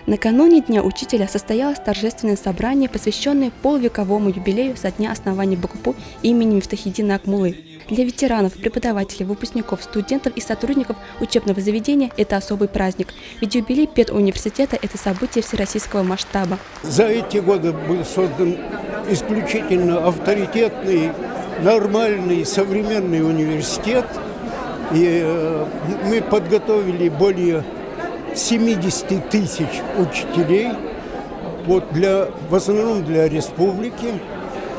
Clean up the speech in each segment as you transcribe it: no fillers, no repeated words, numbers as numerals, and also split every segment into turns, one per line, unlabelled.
Накануне Дня учителя состоялось торжественное собрание, посвященное полувековому юбилею со дня основания БКУ имени Мифтахиддина Акмуллы. Для ветеранов, преподавателей, выпускников, студентов и сотрудников учебного заведения это особый праздник. Ведь юбилей педуниверситета – это событие всероссийского масштаба.
За эти годы был создан исключительно авторитетный, нормальный, современный университет. И мы подготовили более 70 тысяч учителей, в основном для республики.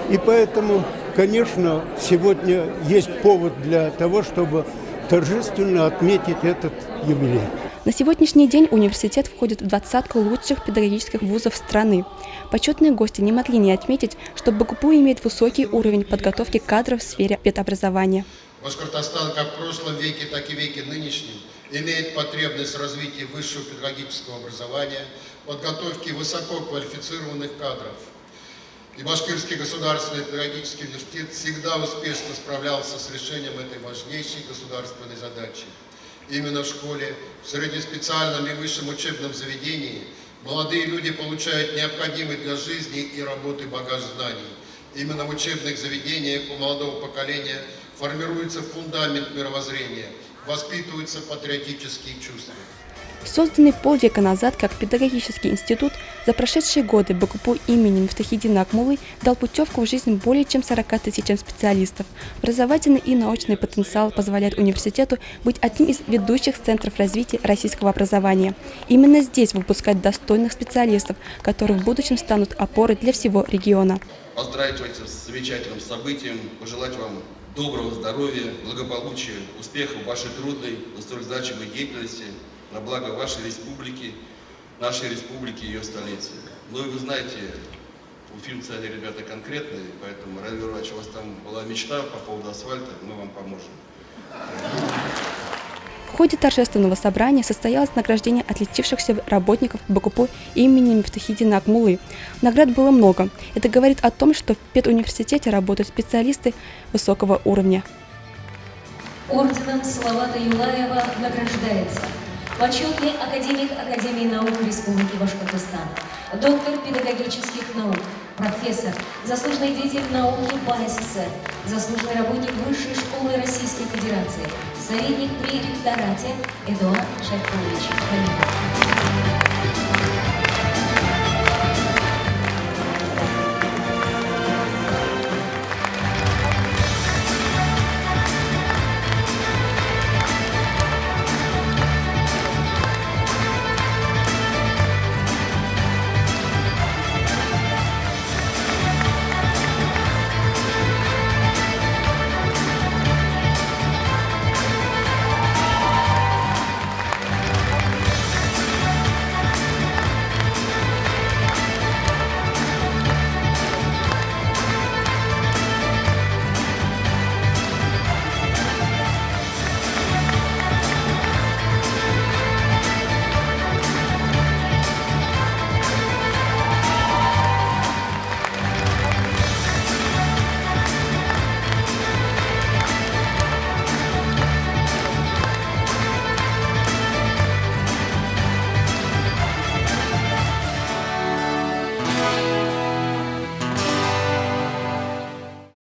И поэтому, конечно, сегодня есть повод для того, чтобы торжественно отметить этот юбилей.
На сегодняшний день университет входит в 20 лучших педагогических вузов страны. Почетные гости не могли не отметить, что БКУ имеет высокий уровень подготовки кадров в сфере педобразования.
Башкортостан как в прошлом веке, так и веке нынешнем имеет потребность в развитии высшего педагогического образования, подготовки высококвалифицированных кадров. И Башкирский государственный педагогический университет всегда успешно справлялся с решением этой важнейшей государственной задачи. Именно в школе, в среднеспециальном и высшем учебном заведении молодые люди получают необходимый для жизни и работы багаж знаний. Именно в учебных заведениях у молодого поколения формируется фундамент мировоззрения, воспитываются патриотические чувства.
Созданный полвека назад как педагогический институт, за прошедшие годы БКУ имени Мифтахиддина Акмуллы дал путевку в жизнь более чем 40 тысячам специалистов. Образовательный и научный потенциал позволяет университету быть одним из ведущих центров развития российского образования. Именно здесь выпускать достойных специалистов, которые в будущем станут опорой для всего региона.
Поздравить вас с замечательным событием, пожелать вам доброго здоровья, благополучия, успехов в вашей трудной, но столь значимой деятельности на благо вашей республики, нашей республики и ее столицы. Ну и вы знаете, уфимцы, они ребята конкретные, поэтому, Равиль Иванович, у вас там была мечта по поводу асфальта, мы вам поможем.
В ходе торжественного собрания состоялось награждение отличившихся работников БКУ имени Мифтахиддина Акмуллы. Наград было много. Это говорит о том, что в педуниверситете работают специалисты высокого уровня.
Орденом Салавата Юлаева награждается почетный академик Академии наук Республики Башкортостан, доктор педагогических наук, профессор, заслуженный деятель науки БАССР, заслуженный работник Высшей школы Российской Федерации, советник при ректорате Эдуард Шайхович Халимов.